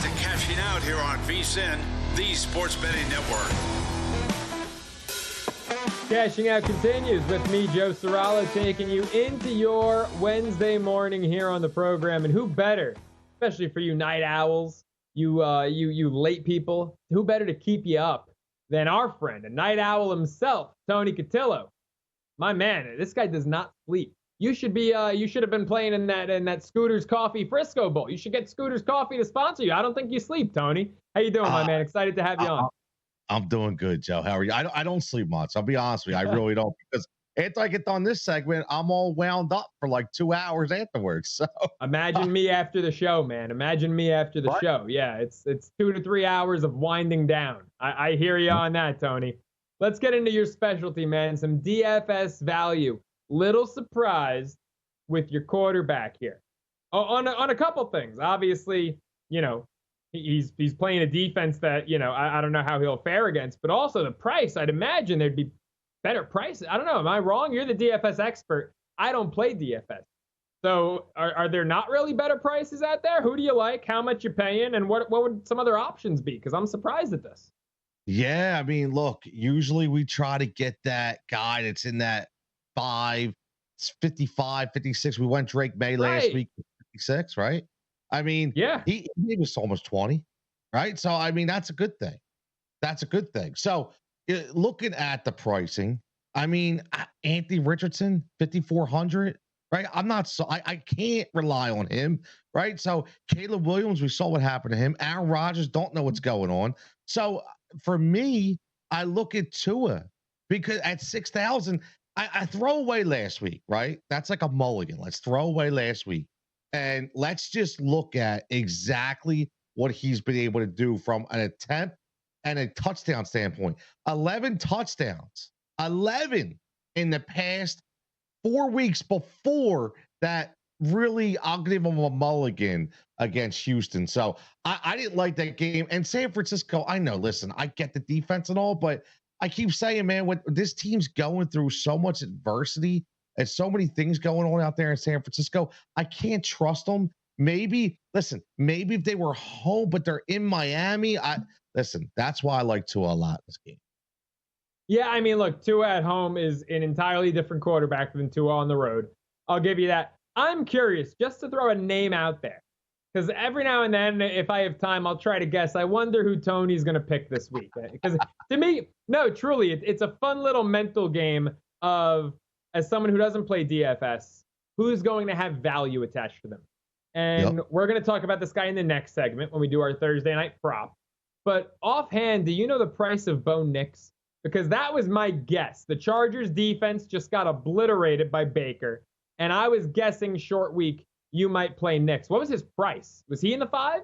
to Cashing Out here on VSIN, the Sports Betting Network. Cashing Out continues with me, Joe Ceraulo, taking you into your Wednesday morning here on the program. And who better, especially for you night owls, you late people, who better to keep you up than our friend, a night owl himself, Tony Cutillo. My man, this guy does not sleep. You should have been playing in that Scooter's Coffee Frisco Bowl. You should get Scooter's Coffee to sponsor you. I don't think you sleep, Tony. How you doing, my man? Excited to have you on. I'm doing good, Joe. How are you? I don't sleep much. I'll be honest with you. I really don't, because after I get done this segment, I'm all wound up for like 2 hours afterwards. So imagine me after the show, man. Imagine me after the show. Yeah, it's 2 to 3 hours of winding down. I hear you on that, Tony. Let's get into your specialty, man. Some DFS value. Little surprised with your quarterback here. On a couple things. Obviously, he's playing a defense that, I don't know how he'll fare against, but also the price. I'd imagine there'd be better prices. I don't know. Am I wrong? You're the DFS expert. I don't play DFS. So are there not really better prices out there? Who do you like? How much you paying? And what would some other options be? Because I'm surprised at this. Yeah, I mean, look, usually we try to get that guy that's in that 55, 56. We went Drake May last week, 56, right? I mean, yeah, he was almost 20, right? So, I mean, that's a good thing. That's a good thing. So, looking at the pricing, I mean, Anthony Richardson, 5,400, right? I can't rely on him, right? So, Caleb Williams, we saw what happened to him. Aaron Rodgers, don't know what's going on. So, for me, I look at Tua because at 6,000, I throw away last week, right? That's like a mulligan. Let's throw away last week. And let's just look at exactly what he's been able to do from an attempt and a touchdown standpoint. 11 touchdowns, 11 in the past 4 weeks before that. Really, I'll give him a mulligan against Houston. So I didn't like that game. And San Francisco, I know, listen, I get the defense and all, but I keep saying, man, when this team's going through so much adversity and so many things going on out there in San Francisco, I can't trust them. Maybe if they were home, but they're in Miami, that's why I like Tua a lot in this game. Yeah, I mean, look, Tua at home is an entirely different quarterback than Tua on the road. I'll give you that. I'm curious, just to throw a name out there, because every now and then, if I have time, I'll try to guess. I wonder who Tony's going to pick this week. Because to me, no, truly, it's a fun little mental game of, as someone who doesn't play DFS, who's going to have value attached to them. And we're going to talk about this guy in the next segment when we do our Thursday night prop. But offhand, do you know the price of Bo Nix? Because that was my guess. The Chargers defense just got obliterated by Baker. And I was guessing short week, you might play Nix. What was his price? Was he in the 5?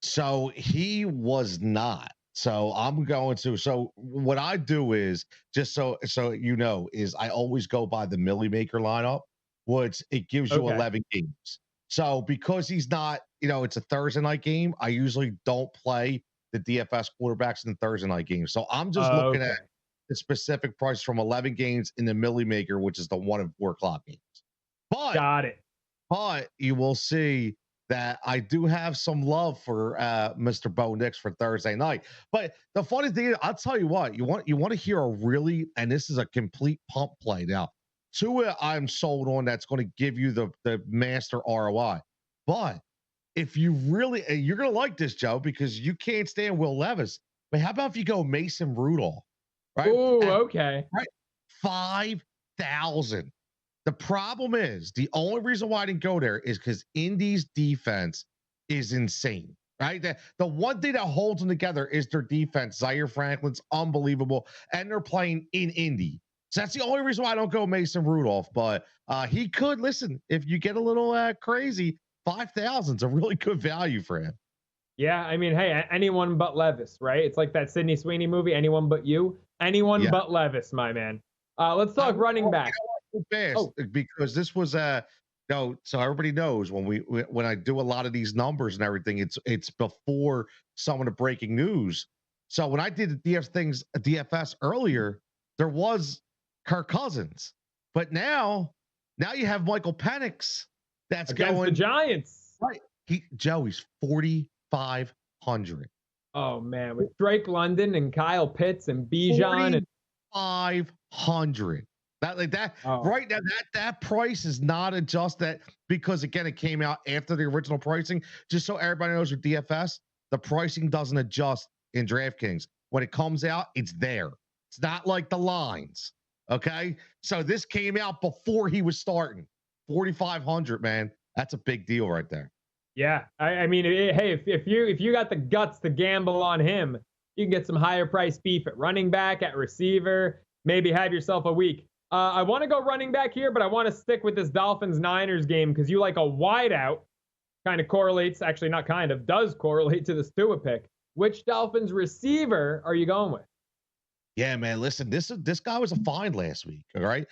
So he was not. So I'm going to. So what I do is, just so is I always go by the Millie Maker lineup, which it gives you 11 games. So because he's not, it's a Thursday night game, I usually don't play the DFS quarterbacks in the Thursday night game. So I'm just looking at the specific price from 11 games in the Millie Maker, which is the 1 and 4 o'clock games. But got it. But you will see that I do have some love for Mr. Bo Nix for Thursday night. But the funny thing is, I'll tell you what, you want to hear a really, and this is a complete pump play. Now, Tua, I'm sold on, that's going to give you the master ROI. But if you really, and you're going to like this, Joe, because you can't stand Will Levis. But how about if you go Mason Rudolph? Right? Oh, okay. Right. 5,000. The problem is, the only reason why I didn't go there is because Indy's defense is insane, right? The one thing that holds them together is their defense. Zaire Franklin's unbelievable, and they're playing in Indy. So that's the only reason why I don't go Mason Rudolph. But he could, listen, if you get a little crazy, 5,000 is a really good value for him. Yeah, I mean, hey, anyone but Levis, right? It's like that Sydney Sweeney movie, Anyone But You. Anyone but Levis, my man. Let's talk running back. Fast, because this was so everybody knows when I do a lot of these numbers and everything, it's before some of the breaking news. So when I did the DFS earlier, there was Kirk Cousins, but now you have Michael Penix that's against going the Giants, right? He's 45 4,500. Oh man, with Drake London and Kyle Pitts and Bijan and 4,500. That like that right now, that price is not adjusted because again, it came out after the original pricing. Just so everybody knows with DFS, the pricing doesn't adjust in DraftKings. When it comes out, it's there. It's not like the lines. Okay. So this came out before he was starting. 4,500, man. That's a big deal right there. Yeah. I mean, hey, if you got the guts to gamble on him, you can get some higher price beef at running back, at receiver, maybe have yourself a week. I want to go running back here, but I want to stick with this Dolphins-Niners game because you like a wideout. Kind of correlates, actually not kind of, does correlate to the Tua pick. Which Dolphins receiver are you going with? Yeah, man. Listen, this guy was a find last week. All right,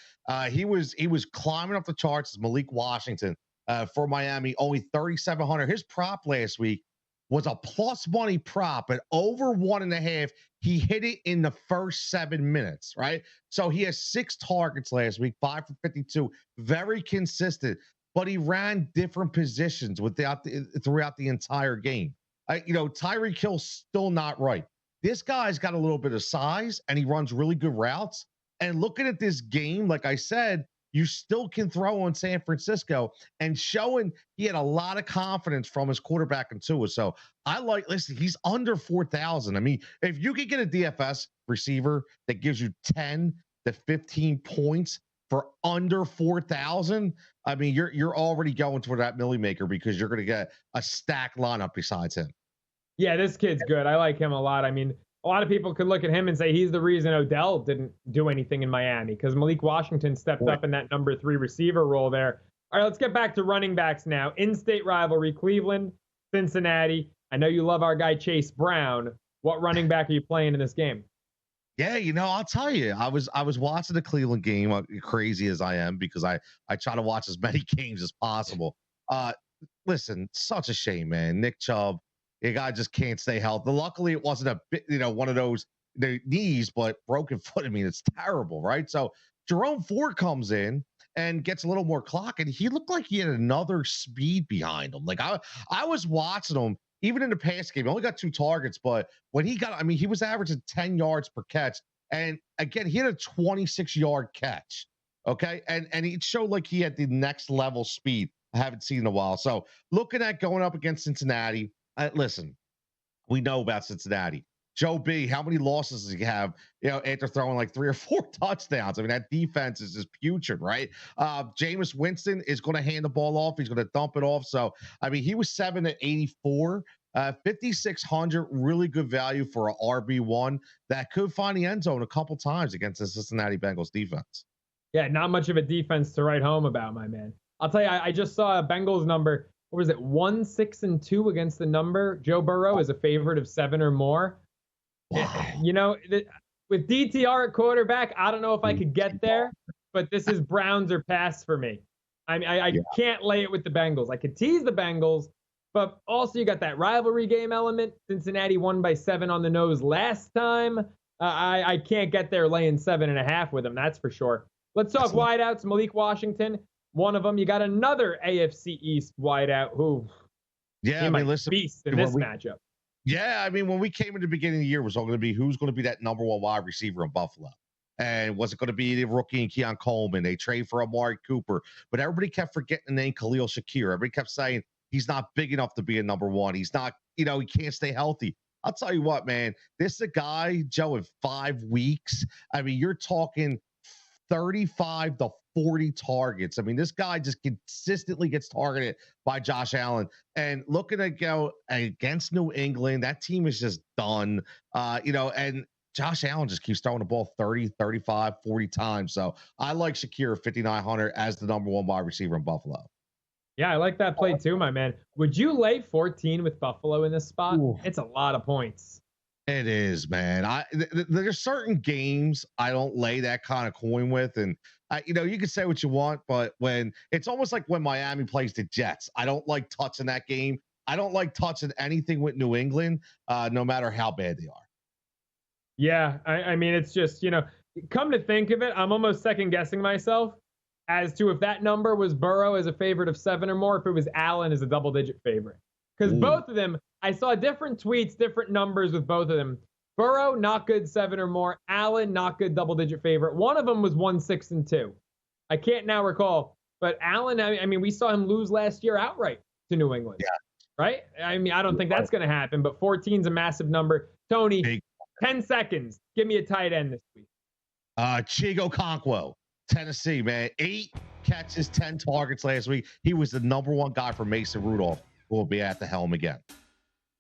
he was climbing up the charts as Malik Washington for Miami, only 3,700. His prop last week was a plus money prop at over 1.5. He hit it in the first 7 minutes, right? So he has 6 targets last week, 5 for 52, very consistent. But he ran different positions throughout the entire game. Tyreek Hill's still not right. This guy's got a little bit of size and he runs really good routes. And looking at this game, like I said, you still can throw on San Francisco and showing he had a lot of confidence from his quarterback in Tua. So listen, he's under 4,000. I mean, if you could get a DFS receiver that gives you 10 to 15 points for under 4,000, I mean, you're already going toward that milli maker because you're going to get a stacked lineup besides him. Yeah, this kid's good. I like him a lot. I mean, a lot of people could look at him and say he's the reason Odell didn't do anything in Miami because Malik Washington stepped up in that number 3 receiver role there. All right, let's get back to running backs now. In-state rivalry, Cleveland, Cincinnati. I know you love our guy Chase Brown. What running back are you playing in this game? Yeah, I'll tell you, I was watching the Cleveland game, crazy as I am, because I try to watch as many games as possible. Listen, such a shame, man. Nick Chubb, the guy just can't stay healthy. Luckily, it wasn't one of those knees, but broken foot. I mean, it's terrible, right? So Jerome Ford comes in and gets a little more clock, and he looked like he had another speed behind him. Like I was watching him. Even in the pass game, he only got 2 targets, but when he was averaging 10 yards per catch. And again, he had a 26-yard catch. Okay. And he showed like he had the next level speed I haven't seen in a while. So looking at going up against Cincinnati, listen, we know about Cincinnati. Joe B, how many losses does he have, after throwing like 3 or 4 touchdowns? I mean, that defense is just putrid, right? Jameis Winston is going to hand the ball off. He's going to dump it off. So, I mean, he was 7-84, 5,600, really good value for a RB1 that could find the end zone a couple times against the Cincinnati Bengals defense. Yeah, not much of a defense to write home about, my man. I'll tell you, I just saw a Bengals number. What was it? 1-6-2 against the number. Joe Burrow is a favorite of 7 or more. Wow. With DTR at quarterback, I don't know if I could get there, but this is Browns or pass for me. I mean, I can't lay it with the Bengals. I could tease the Bengals, but also you got that rivalry game element. Cincinnati won by 7 on the nose last time. I can't get there laying 7.5 with them. That's for sure. Let's talk wideouts. Malik Washington, one of them. You got another AFC East wideout who, listen, beast in this matchup. Yeah, I mean, when we came in the beginning of the year, it was all going to be who's going to be that number 1 wide receiver in Buffalo. And was it going to be the rookie and Keon Coleman? They trade for Amari Cooper. But everybody kept forgetting the name Khalil Shakir. Everybody kept saying he's not big enough to be a number 1. He's not, he can't stay healthy. I'll tell you what, man, this is a guy, Joe, in 5 weeks. I mean, you're talking 35 to 40 targets. I mean, this guy just consistently gets targeted by Josh Allen. And looking to go against New England, that team is just done. And Josh Allen just keeps throwing the ball 30, 35, 40 times. So I like Shakir 5,900 as the number 1 wide receiver in Buffalo. Yeah, I like that play too, my man. Would you lay 14 with Buffalo in this spot? Ooh. It's a lot of points. It is, man. There's certain games I don't lay that kind of coin with, and you can say what you want, but when it's almost like when Miami plays the Jets, I don't like touching that game. I don't like touching anything with New England, no matter how bad they are. Yeah, I mean, it's just come to think of it, I'm almost second guessing myself as to if that number was Burrow as a favorite of 7 or more, if it was Allen as a double-digit favorite. because both of them, I saw different tweets, different numbers with both of them. Burrow, not good, 7 or more. Allen, not good, double-digit favorite. One of them was 1-6-2. I can't now recall. But Allen, I mean, we saw him lose last year outright to New England. Yeah. Right? I mean, I don't think that's going to happen, but 14's a massive number. Tony, 10 seconds. Give me a tight end this week. Chigo Conquo, Tennessee, man. 8 catches, 10 targets last week. He was the number 1 guy for Mason Rudolph, who will be at the helm again.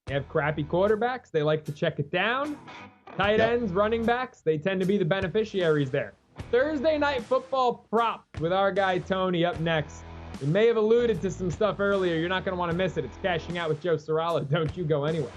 They have crappy quarterbacks. They like to check it down. Tight ends, running backs, they tend to be the beneficiaries there. Thursday night football prop with our guy Tony up next. We may have alluded to some stuff earlier. You're not going to want to miss it. It's Cashing Out with Joe Ceraulo. Don't you go anywhere.